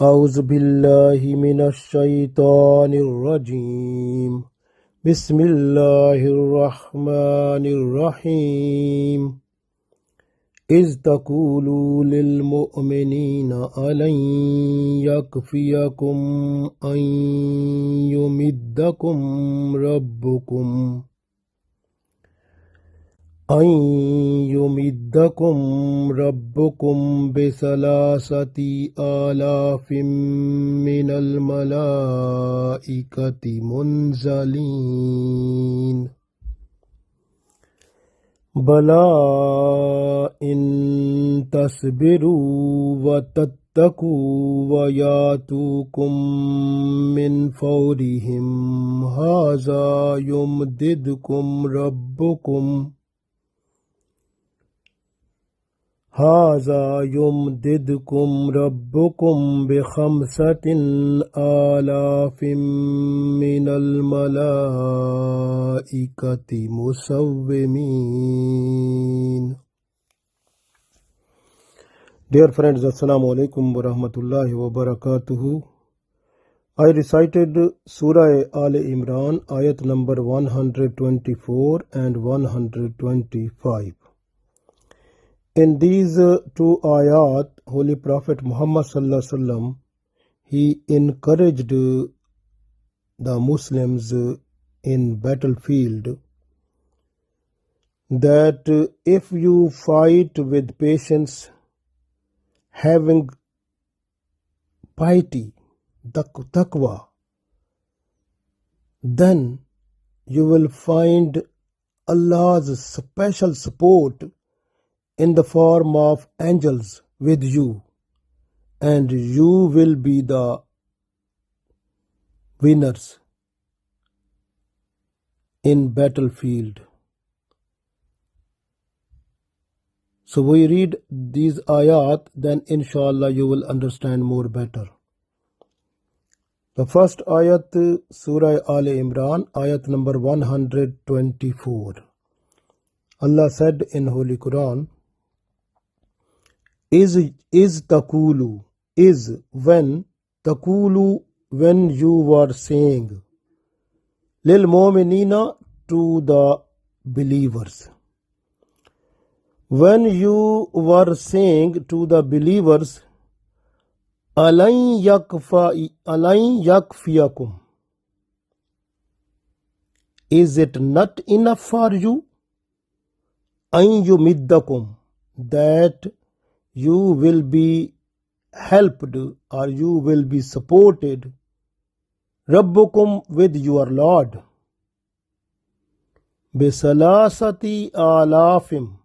أعوذ بالله من الشيطان الرجيم بسم الله الرحمن الرحيم إذ تقولوا للمؤمنين ألن يكفيكم أن يمدكم ربكم بثلاثة آلاف من الملائكة منزلين بلى إن تصبروا وتتقوا وياتوكم من فورهم هذا يمددكم ربكم بخمسة آلاف من الملائكة مسومين. Dear friends, Assalamu alaikum wa rahmatullahi wa barakatuhu. I recited Surah Aal-e-IMRAN, Ayat number 124 and 125. In these two ayat, Holy Prophet Muhammad sallallahu alaihi wasallam, he encouraged the Muslims in battlefield that if you fight with patience, having piety, taqwa, then you will find Allah's special support in the form of angels with you, and you will be the winners in battlefield. So we read these ayat, then inshallah you will understand more better. The first ayat, Surah Aal-e-IMRAN, ayat number 124. Allah said in Holy Quran, is taqulu, is when, taqulu, when you were saying, lil mu'minina, to the believers. When you were saying to the believers, alan yakfiyakum, is it not enough for you? An yumiddakum, that you will be helped or you will be supported, Rabbukum, with your Lord, bisalasati alafim,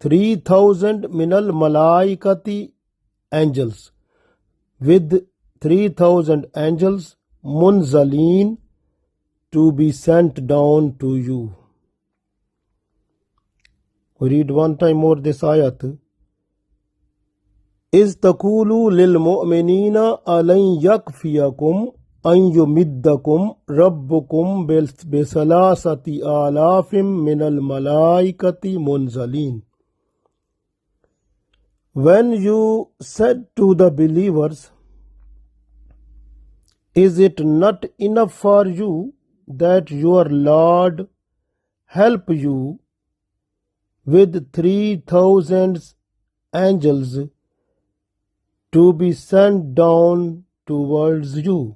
3,000 minal malaikati, angels, with 3,000 angels, munzaleen, to be sent down to you. We read one time more this ayat. Is taqulu lil mu'minina alan yakfiyakum an yumiddakum rabbukum bisalasati alafim minal malaikati munzalin. When you said to the believers, is it not enough for you that your Lord help you with 3,000 angels to be sent down towards you?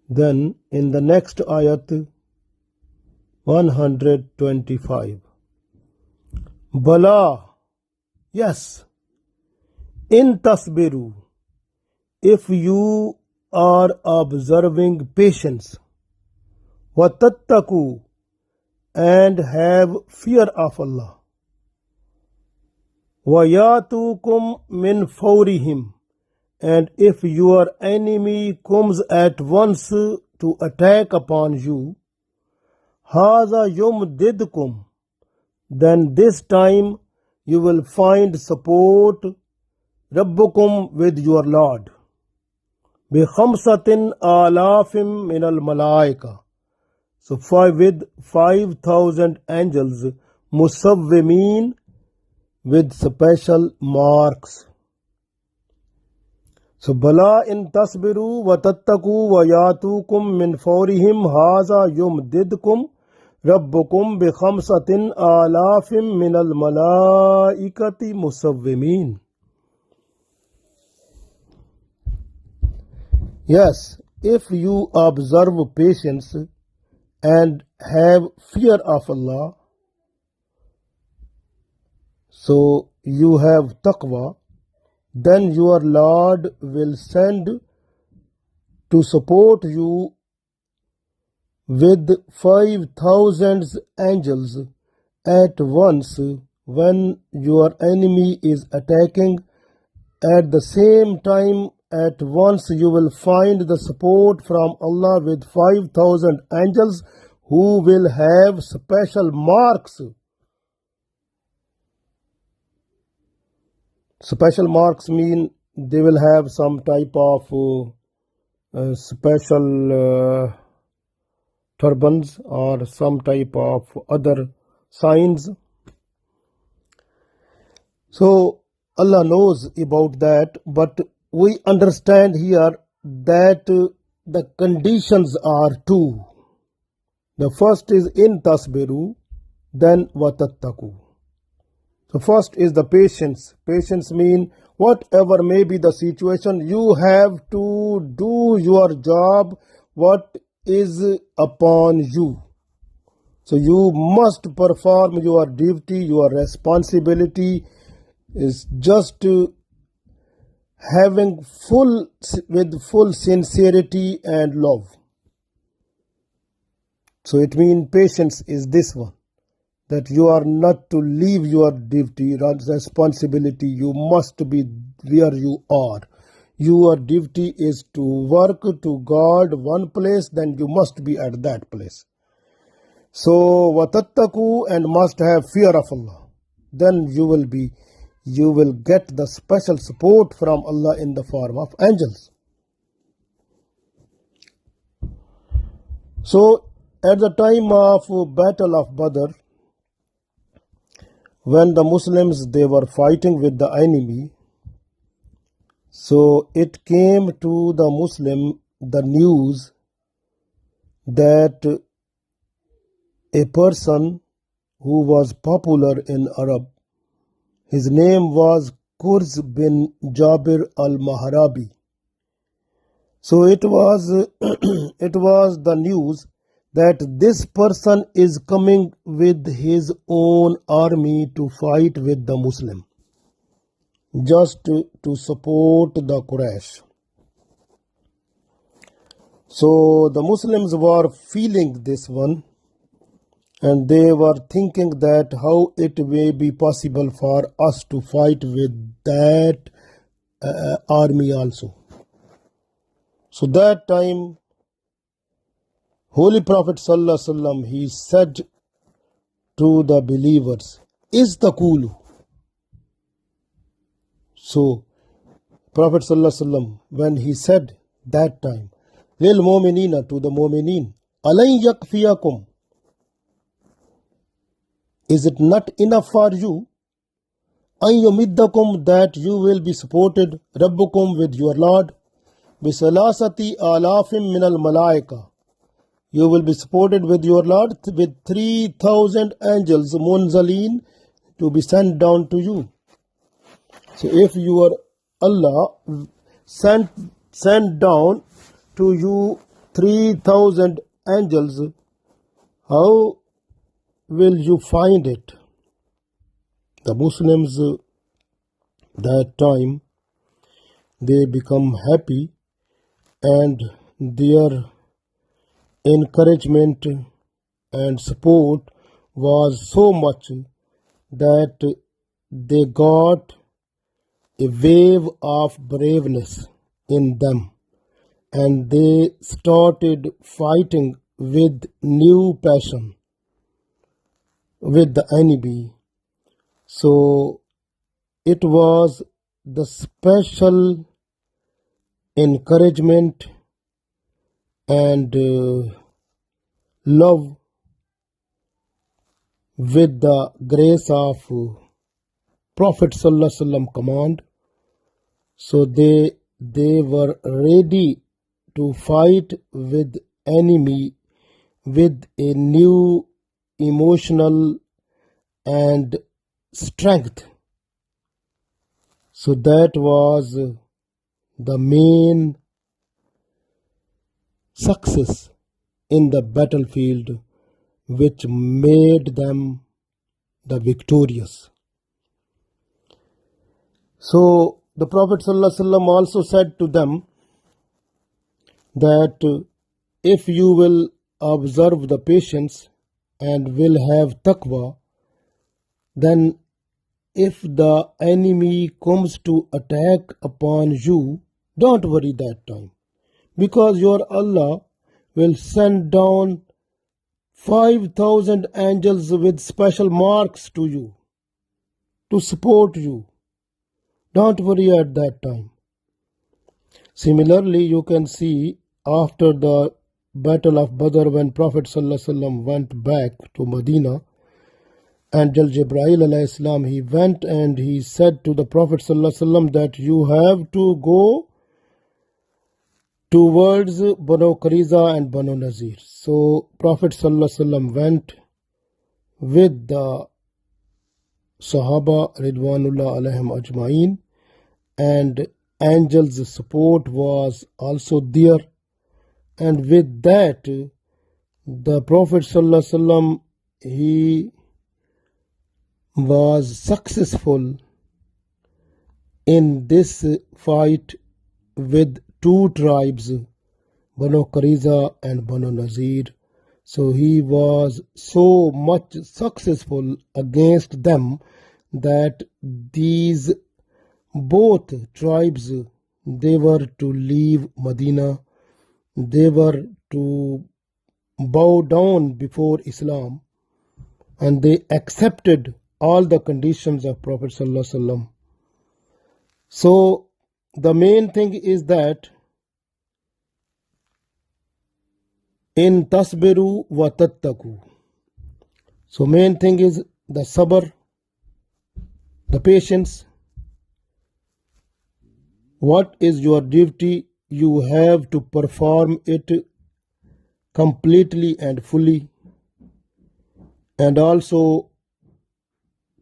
Then in the next ayat 125, Bala, yes, in tasbiru, if you are observing patience, wa tattaku, and have fear of Allah, وَيَاتُوكُمْ مِنْ فَوْرِهِمْ, and if your enemy comes at once to attack upon you, هَذَا يُمْدِدْكُمْ, then this time you will find support, رَبُّكُمْ, with your Lord, بِخَمْسَةٍ آلَافٍ مِنَ الْمَلَائِكَةِ, so with 5,000 angels, musawwimin, with special marks. So Bala in tasbiru wa tattaku wa yatukum min fawrihim haza yumdidkum rabbukum bi khamsatin alafim min al malaikati musawwimin. Yes, if you observe patience and have fear of Allah, so you have taqwa, then your Lord will send to support you with 5,000 angels at once when your enemy is attacking. At the same time, at once you will find the support from Allah with 5,000 angels who will have special marks. Special marks mean they will have some type of special turbans or some type of other signs. So Allah knows about that, but we understand here that the conditions are two. The first is in tasbiru, then watattaku. So first is the patience. Patience means whatever may be the situation, you have to do your job, what is upon you. So you must perform your duty, your responsibility is just having with full sincerity and love. So it means patience is this one, that you are not to leave your duty, responsibility. You must be where you are. Your duty is to work to guard one place, then you must be at that place. So watattaku, and must have fear of Allah. Then you will get the special support from Allah in the form of angels. So at the time of Battle of Badr, when the Muslims, they were fighting with the enemy, so it came to the Muslim the news that a person who was popular in Arab, his name was Kurz bin Jabir al-Mahrabi. So it was the news that this person is coming with his own army to fight with the Muslim, just to support the Quraysh. So the Muslims were feeling this one, and they were thinking that how it may be possible for us to fight with that army also. So that time, Holy Prophet Sallallahu Alaihi Wasallam, he said to the believers, Istaqulu. So Prophet Sallallahu Alaihi Wasallam, when he said that time, Lil Mu'minina, to the Mu'minin, Alayn yakfiyakum, is it not enough for you? An yumiddakum, that you will be supported, Rabbukum, with your Lord, bisalasati alafim min al malaika. You will be supported with your Lord with 3,000 angels, munzaleen, to be sent down to you. So if your Allah sent down to you 3,000 angels, how will you find it? The Muslims that time, they become happy, and their encouragement and support was so much that they got a wave of braveness in them, and they started fighting with new passion with the enemy. So it was the special encouragement and love with the grace of Prophet Sallallahu Alaihi Wasallam command. So they they were ready to fight with enemy with a new emotional and strength. So that was the main success in the battlefield which made them the victorious. So the Prophet ﷺ also said to them that if you will observe the patience and will have taqwa, then if the enemy comes to attack upon you, don't worry that time, because your Allah will send down 5,000 angels with special marks to you to support you. Don't worry at that time. Similarly, you can see after the Battle of Badr, when Prophet ﷺ went back to Medina, Angel Jibreel alayhi salam, he went and he said to the Prophet ﷺ that you have to go towards Banu Qurayza and Banu Nazir. So Prophet ﷺ went with the Sahaba Ridwanullah alayhim ajma'in, and angels' support was also there. And with that, the Prophet ﷺ, he was successful in this fight with two tribes, Banu Qurayza and Banu Nazir. So he was so much successful against them that these both tribes, they were to leave Medina, they were to bow down before Islam, and they accepted all the conditions of Prophet ﷺ. So the main thing is that in tasbiru wa tattaku. So main thing is the sabr, the patience. What is your duty? You have to perform it completely and fully, and also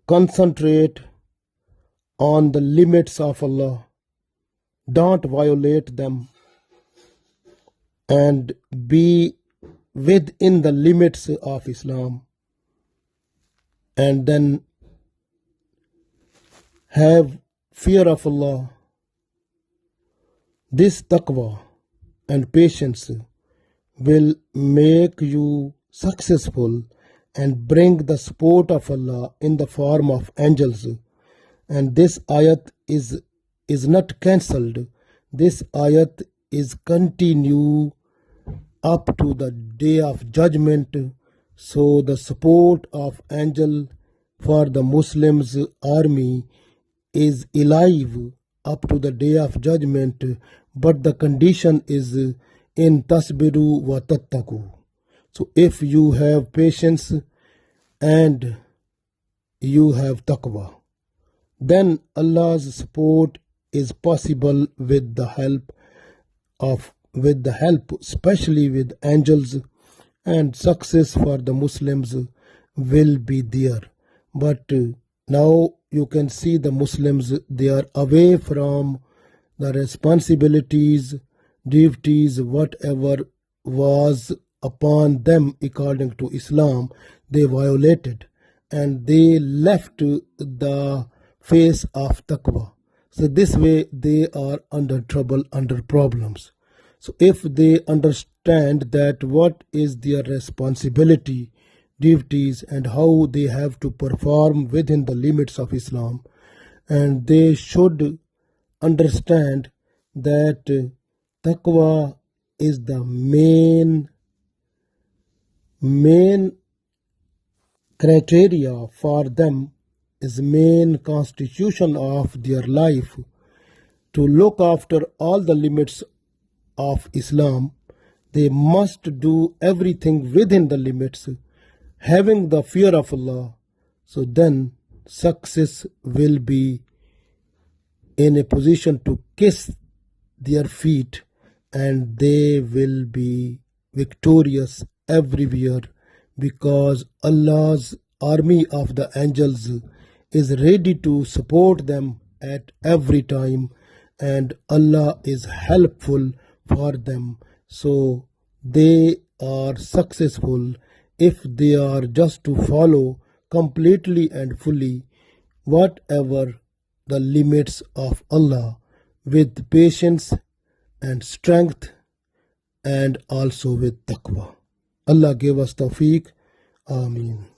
concentrate on the limits of Allah. Don't violate them, and be within the limits of Islam, and then have fear of Allah. This taqwa and patience will make you successful and bring the support of Allah in the form of angels. And this ayat is not cancelled. This ayat is continue up to the day of judgment. So the support of angel for the Muslims army is alive up to the day of judgment, but the condition is in tasbiru wa tattaku. So if you have patience and you have taqwa, then Allah's support is possible with the help, especially with angels, and success for the Muslims will be there. But now you can see the Muslims, they are away from the responsibilities, duties, whatever was upon them according to Islam, they violated, and they left the face of taqwa. So this way they are under trouble, under problems. So if they understand that what is their responsibility, duties, and how they have to perform within the limits of Islam, and they should understand that taqwa is the main criteria for them, is main constitution of their life, to look after all the limits of Islam. They must do everything within the limits, having the fear of Allah. So then success will be in a position to kiss their feet, and they will be victorious everywhere, because Allah's army of the angels is ready to support them at every time, and Allah is helpful for them. So they are successful if they are just to follow completely and fully whatever the limits of Allah, with patience and strength, and also with taqwa. Allah give us tawfiq. Ameen.